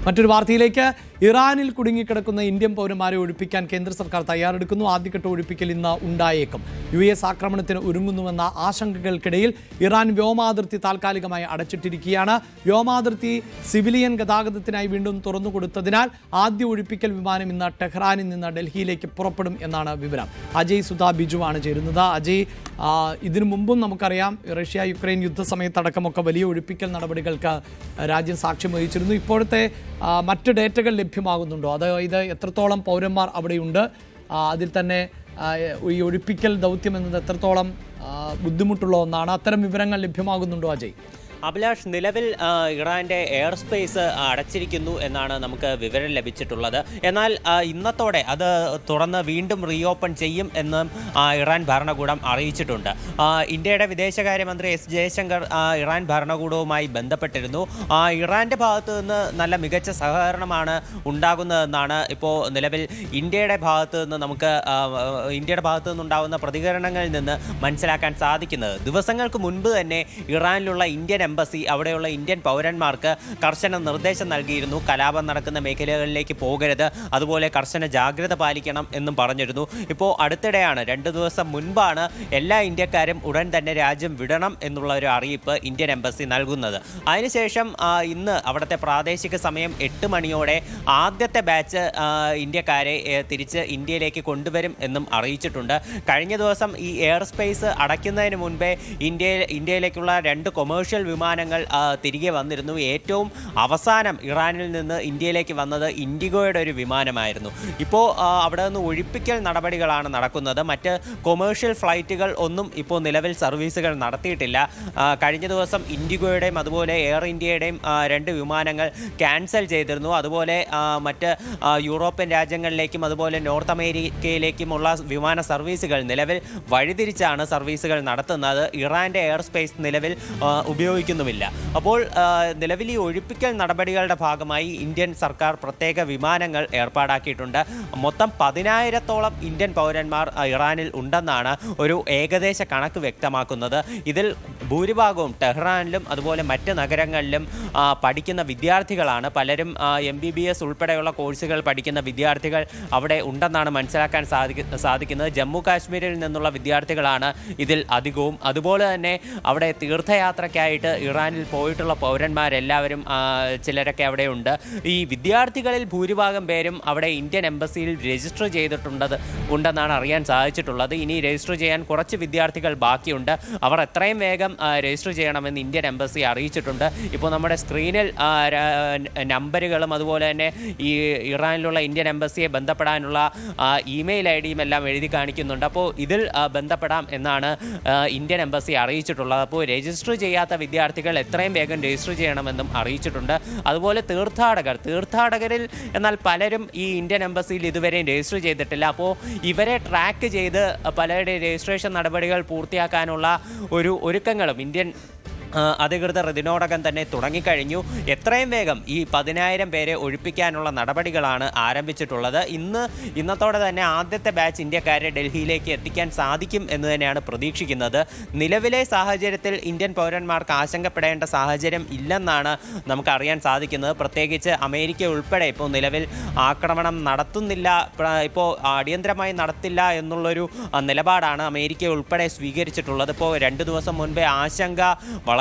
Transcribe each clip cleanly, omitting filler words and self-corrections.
മറ്റൊരു വാർത്തയിലേക്ക്. ഇറാനിൽ കുടുങ്ങിക്കിടക്കുന്ന ഇന്ത്യൻ പൗരന്മാരെ ഒഴിപ്പിക്കാൻ കേന്ദ്ര സർക്കാർ തയ്യാറെടുക്കുന്നു. ആദ്യഘട്ട ഒഴിപ്പിക്കൽ ഇന്ന് ഉണ്ടായേക്കും. US ആക്രമണത്തിന് ഒരുങ്ങുന്നുവെന്ന ആശങ്കകൾക്കിടയിൽ ഇറാൻ വ്യോമാതിർത്തി താൽക്കാലികമായി അടച്ചിട്ടിരിക്കുകയാണ്. വ്യോമാതിർത്തി സിവിലിയൻ ഗതാഗതത്തിനായി വീണ്ടും തുറന്നുകൊടുത്തതിനാൽ ആദ്യ ഒഴിപ്പിക്കൽ വിമാനം ഇന്ന് ടെഹ്റാനിൽ നിന്ന് ഡൽഹിയിലേക്ക് പുറപ്പെടും എന്നാണ് വിവരം. അജയ് സുധാ ബിജുവാണ് ചേരുന്നത്. അജയ്, ഇതിനു മുമ്പും നമുക്കറിയാം റഷ്യ യുക്രൈൻ യുദ്ധസമയത്തടക്കമൊക്കെ വലിയ ഒഴിപ്പിക്കൽ നടപടികൾക്ക് രാജ്യം സാക്ഷ്യം വഹിച്ചിരുന്നു. ഇപ്പോഴത്തെ മറ്റ് ഡേറ്റകൾ ലഭ്യമാകുന്നുണ്ടോ? അതായത് എത്രത്തോളം പൗരന്മാർ അവിടെയുണ്ട്, അതിൽ തന്നെ ഈ ഒഴിപ്പിക്കൽ ദൗത്യം എന്നത് എത്രത്തോളം ബുദ്ധിമുട്ടുള്ള ഒന്നാണ്? അത്തരം വിവരങ്ങൾ ലഭ്യമാകുന്നുണ്ടോ അജയ്? അഭിലാഷ്, നിലവിൽ ഇറാൻ്റെ എയർ സ്പേസ് അടച്ചിരിക്കുന്നു എന്നാണ് നമുക്ക് വിവരം ലഭിച്ചിട്ടുള്ളത്. എന്നാൽ ഇന്നത്തോടെ അത് തുറന്ന് വീണ്ടും റീഓപ്പൺ ചെയ്യും എന്നും ഇറാൻ ഭരണകൂടം അറിയിച്ചിട്ടുണ്ട്. ഇന്ത്യയുടെ വിദേശകാര്യമന്ത്രി S ജയശങ്കർ ഇറാൻ ഭരണകൂടവുമായി ബന്ധപ്പെട്ടിരുന്നു. ഇറാൻ്റെ ഭാഗത്തു നിന്ന് നല്ല മികച്ച സഹകരണമാണ് ഉണ്ടാകുന്നതെന്നാണ് ഇപ്പോൾ നിലവിൽ ഇന്ത്യയുടെ ഭാഗത്തു നിന്ന് നിന്നുണ്ടാകുന്ന പ്രതികരണങ്ങളിൽ നിന്ന് മനസ്സിലാക്കാൻ സാധിക്കുന്നത്. ദിവസങ്ങൾക്ക് മുൻപ് തന്നെ ഇറാനിലുള്ള ഇന്ത്യൻ എംബസി അവിടെയുള്ള ഇന്ത്യൻ പൗരന്മാർക്ക് കർശന നിർദ്ദേശം നൽകിയിരുന്നു. കലാപം നടക്കുന്ന മേഖലകളിലേക്ക് പോകരുത്, അതുപോലെ കർശന ജാഗ്രത പാലിക്കണം എന്നും പറഞ്ഞിരുന്നു. ഇപ്പോൾ അടുത്തിടെയാണ്, 2 ദിവസം മുൻപാണ് എല്ലാ ഇന്ത്യക്കാരും ഉടൻ തന്നെ രാജ്യം വിടണം എന്നുള്ള ഒരു അറിയിപ്പ് ഇന്ത്യൻ എംബസി നൽകുന്നത്. അതിനുശേഷം ഇന്ന് അവിടുത്തെ പ്രാദേശിക സമയം 8 മണിയോടെ ആദ്യത്തെ ബാച്ച് ഇന്ത്യക്കാരെ തിരിച്ച് ഇന്ത്യയിലേക്ക് കൊണ്ടുവരും എന്നും അറിയിച്ചിട്ടുണ്ട്. കഴിഞ്ഞ ദിവസം ഈ എയർ സ്പേസ് അടയ്ക്കുന്നതിന് മുൻപേ ഇന്ത്യയിലേക്കുള്ള 2 കൊമേഴ്ഷ്യൽ വിമാനങ്ങൾ തിരികെ വന്നിരുന്നു. ഏറ്റവും അവസാനം ഇറാനിൽ നിന്ന് ഇന്ത്യയിലേക്ക് വന്നത് ഇൻഡിഗോയുടെ ഒരു വിമാനമായിരുന്നു. ഇപ്പോൾ അവിടെ നിന്ന് ഒഴിപ്പിക്കൽ നടപടികളാണ് നടക്കുന്നത്. മറ്റ് കൊമേഴ്ഷ്യൽ ഫ്ലൈറ്റുകൾ ഒന്നും ഇപ്പോൾ നിലവിൽ സർവീസുകൾ നടത്തിയിട്ടില്ല. കഴിഞ്ഞ ദിവസം ഇൻഡിഗോയുടെയും അതുപോലെ എയർ ഇന്ത്യയുടെയും 2 വിമാനങ്ങൾ ക്യാൻസൽ ചെയ്തിരുന്നു. അതുപോലെ മറ്റ് യൂറോപ്യൻ രാജ്യങ്ങളിലേക്കും അതുപോലെ നോർത്ത് അമേരിക്കയിലേക്കുമുള്ള വിമാന സർവീസുകൾ നിലവിൽ വഴിതിരിച്ചാണ് സർവീസുകൾ നടത്തുന്നത്. ഇറാൻ്റെ എയർ സ്പേസ് നിലവിൽ ഉപയോഗിക്കുന്നുമില്ല. അപ്പോൾ നിലവിൽ ഈ ഒഴിപ്പിക്കൽ നടപടികളുടെ ഭാഗമായി ഇന്ത്യൻ സർക്കാർ പ്രത്യേക വിമാനങ്ങൾ ഏർപ്പാടാക്കിയിട്ടുണ്ട്. മൊത്തം 10,000-ഓളം ഇന്ത്യൻ പൗരന്മാർ ഇറാനിൽ ഉണ്ടെന്നാണ് ഒരു ഏകദേശ കണക്ക് വ്യക്തമാക്കുന്നത്. ഇതിൽ ഭൂരിഭാഗവും ടെഹ്റാനിലും അതുപോലെ മറ്റ് നഗരങ്ങളിലും പഠിക്കുന്ന വിദ്യാർത്ഥികളാണ്. പലരും MBBS ഉൾപ്പെടെയുള്ള കോഴ്സുകൾ പഠിക്കുന്ന വിദ്യാർത്ഥികൾ അവിടെ ഉണ്ടെന്നാണ് മനസ്സിലാക്കാൻ സാധിക്കുന്നത്. ജമ്മു കാശ്മീരിൽ നിന്നുള്ള വിദ്യാർത്ഥികളാണ് ഇതിൽ അധികവും. അതുപോലെ തന്നെ അവിടെ തീർത്ഥയാത്രയ്ക്കായിട്ട് ഇറാനിൽ പോയിട്ടുള്ള പൗരന്മാരെല്ലാവരും ചിലരൊക്കെ അവിടെയുണ്ട്. ഈ വിദ്യാർത്ഥികളിൽ ഭൂരിഭാഗം പേരും അവിടെ ഇന്ത്യൻ എംബസിയിൽ രജിസ്റ്റർ ചെയ്തിട്ടുണ്ടെന്നാണ് അറിയാൻ സാധിച്ചിട്ടുള്ളത്. ഇനി രജിസ്റ്റർ ചെയ്യാൻ കുറച്ച് വിദ്യാർത്ഥികൾ ബാക്കിയുണ്ട്. അവർ എത്രയും വേഗം രജിസ്റ്റർ ചെയ്യണമെന്ന് ഇന്ത്യൻ എംബസി അറിയിച്ചിട്ടുണ്ട്. ഇപ്പോൾ നമ്മുടെ സ്ക്രീനിൽ നമ്പറുകളും അതുപോലെ തന്നെ ഈ ഇറാനിലുള്ള ഇന്ത്യൻ എംബസിയെ ബന്ധപ്പെടാനുള്ള ഇമെയിൽ IDയും എല്ലാം എഴുതി കാണിക്കുന്നുണ്ട്. അപ്പോൾ ഇതിൽ ബന്ധപ്പെടാം എന്നാണ് ഇന്ത്യൻ എംബസി അറിയിച്ചിട്ടുള്ളത്. അപ്പോൾ രജിസ്റ്റർ ചെയ്യാത്ത വിദ്യാർത്ഥികൾ എത്രയും വേഗം രജിസ്റ്റർ ചെയ്യണമെന്നും അറിയിച്ചിട്ടുണ്ട്. അതുപോലെ തീർത്ഥാടകരിൽ എന്നാൽ പലരും ഈ ഇന്ത്യൻ എംബസിയിൽ ഇതുവരെയും രജിസ്റ്റർ ചെയ്തിട്ടില്ല. അപ്പോൾ ഇവരെ ട്രാക്ക് ചെയ്ത് പലരുടെ രജിസ്ട്രേഷൻ നടപടികൾ പൂർത്തിയാക്കാനുള്ള ഒരുക്കങ്ങളും ഇന്ത്യൻ അധികൃതർ ഇതിനോടകം തന്നെ തുടങ്ങിക്കഴിഞ്ഞു. എത്രയും വേഗം ഈ 10,000 പേരെ ഒഴിപ്പിക്കാനുള്ള നടപടികളാണ് ആരംഭിച്ചിട്ടുള്ളത്. ഇന്നത്തോടെ തന്നെ ആദ്യത്തെ ബാച്ച് ഇന്ത്യക്കാരെ ഡൽഹിയിലേക്ക് എത്തിക്കാൻ സാധിക്കും എന്ന് തന്നെയാണ് പ്രതീക്ഷിക്കുന്നത്. നിലവിലെ സാഹചര്യത്തിൽ ഇന്ത്യൻ പൗരന്മാർക്ക് ആശങ്കപ്പെടേണ്ട സാഹചര്യം ഇല്ലെന്നാണ് നമുക്കറിയാൻ സാധിക്കുന്നത്. പ്രത്യേകിച്ച് അമേരിക്ക ഉൾപ്പെടെ ഇപ്പോൾ നിലവിൽ ആക്രമണം നടത്തുന്നില്ല, ഇപ്പോൾ അടിയന്തരമായി നടത്തില്ല എന്നുള്ളൊരു നിലപാടാണ് അമേരിക്ക ഉൾപ്പെടെ സ്വീകരിച്ചിട്ടുള്ളത്. ഇപ്പോൾ 2 ദിവസം മുൻപേ ആശങ്ക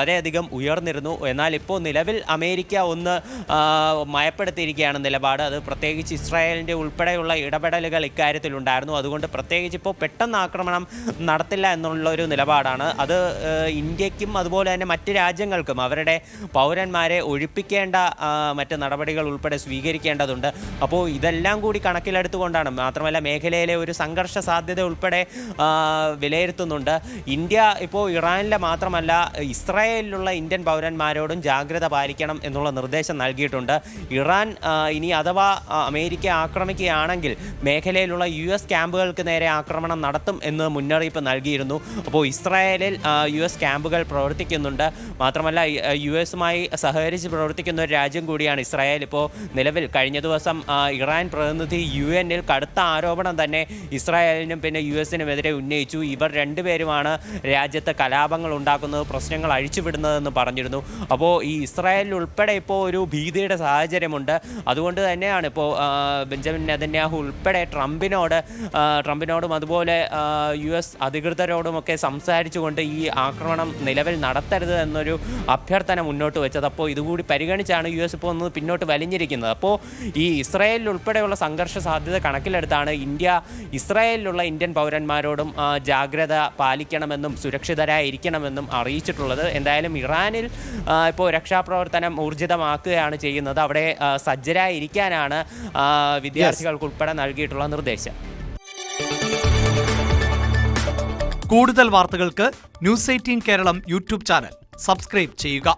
വളരെയധികം ഉയർന്നിരുന്നു. എന്നാൽ ഇപ്പോൾ നിലവിൽ അമേരിക്ക ഒന്ന് മയപ്പെടുത്തിയിരിക്കുകയാണ് നിലപാട്. അത് പ്രത്യേകിച്ച് ഇസ്രായേലിൻ്റെ ഉൾപ്പെടെയുള്ള ഇടപെടലുകൾ ഇക്കാര്യത്തിലുണ്ടായിരുന്നു. അതുകൊണ്ട് പ്രത്യേകിച്ച് ഇപ്പോൾ പെട്ടെന്ന് ആക്രമണം നടത്തില്ല എന്നുള്ളൊരു നിലപാടാണ്. അത് ഇന്ത്യക്കും അതുപോലെ തന്നെ മറ്റ് രാജ്യങ്ങൾക്കും അവരുടെ പൗരന്മാരെ ഒഴിപ്പിക്കേണ്ട മറ്റ് നടപടികൾ ഉൾപ്പെടെ സ്വീകരിക്കേണ്ടതുണ്ട്. അപ്പോൾ ഇതെല്ലാം കൂടി കണക്കിലെടുത്തുകൊണ്ടാണ്, മാത്രമല്ല മേഖലയിലെ ഒരു സംഘർഷ സാധ്യത ഉൾപ്പെടെ വിലയിരുത്തുന്നുണ്ട്. ഇന്ത്യ ഇപ്പോൾ ഇറാനിലെ മാത്രമല്ല ഇസ്രായേലിലുള്ള ഇന്ത്യൻ പൗരന്മാരോടും ജാഗ്രത പാലിക്കണം എന്നുള്ള നിർദ്ദേശം നൽകിയിട്ടുണ്ട്. ഇറാൻ ഇനി അഥവാ അമേരിക്ക ആക്രമിക്കുകയാണെങ്കിൽ മേഖലയിലുള്ള US ക്യാമ്പുകൾക്ക് നേരെ ആക്രമണം നടത്തും എന്ന് മുന്നറിയിപ്പ് നൽകിയിരുന്നു. അപ്പോൾ ഇസ്രായേലിൽ US ക്യാമ്പുകൾ പ്രവർത്തിക്കുന്നുണ്ട്. മാത്രമല്ല US-മായി സഹകരിച്ച് പ്രവർത്തിക്കുന്ന ഒരു രാജ്യം കൂടിയാണ് ഇസ്രായേൽ. ഇപ്പോൾ നിലവിൽ കഴിഞ്ഞ ദിവസം ഇറാൻ പ്രതിനിധി UN-ൽ കടുത്ത ആരോപണം തന്നെ ഇസ്രായേലിനും പിന്നെ US-നുമെതിരെ ഉന്നയിച്ചു. ഇവർ രണ്ടുപേരുമാണ് രാജ്യത്ത് കലാപങ്ങൾ ഉണ്ടാക്കുന്നത്, പ്രശ്നങ്ങൾ അഴിച്ചു തിരിച്ചുവിടുന്നതെന്ന് പറഞ്ഞിരുന്നു. അപ്പോൾ ഈ ഇസ്രായേലിൽ ഉൾപ്പെടെ ഇപ്പോൾ ഒരു ഭീതിയുടെ സാഹചര്യമുണ്ട്. അതുകൊണ്ട് തന്നെയാണ് ഇപ്പോൾ ബെഞ്ചമിൻ നെതന്യാഹു ഉൾപ്പെടെ ട്രംപിനോടും അതുപോലെ US അധികൃതരോടുമൊക്കെ സംസാരിച്ചുകൊണ്ട് ഈ ആക്രമണം നിലവിൽ നടത്തരുത് എന്നൊരു അഭ്യർത്ഥന മുന്നോട്ട് വെച്ചത്. അപ്പോൾ ഇതുകൂടി പരിഗണിച്ചാണ് US ഇപ്പോൾ ഒന്ന് പിന്നോട്ട് വലിഞ്ഞിരിക്കുന്നത്. അപ്പോൾ ഈ ഇസ്രായേലിൽ ഉൾപ്പെടെയുള്ള സംഘർഷ സാധ്യത കണക്കിലെടുത്താണ് ഇന്ത്യ ഇസ്രായേലിലുള്ള ഇന്ത്യൻ പൗരന്മാരോടും ജാഗ്രത പാലിക്കണമെന്നും സുരക്ഷിതരായിരിക്കണമെന്നും അറിയിച്ചിട്ടുള്ളത്. എന്തായാലും ഇറാനിൽ ഇപ്പോൾ രക്ഷാപ്രവർത്തനം ഊർജിതമാക്കുകയാണ് ചെയ്യുന്നത്. അവിടെ സജ്ജരായിരിക്കാനാണ് വിദ്യാർത്ഥികൾക്കുൾപ്പെടെ നൽകിയിട്ടുള്ള നിർദ്ദേശം. കൂടുതൽ വാർത്തകൾക്ക് News 18 Keralam YouTube channel subscribe ചെയ്യുക.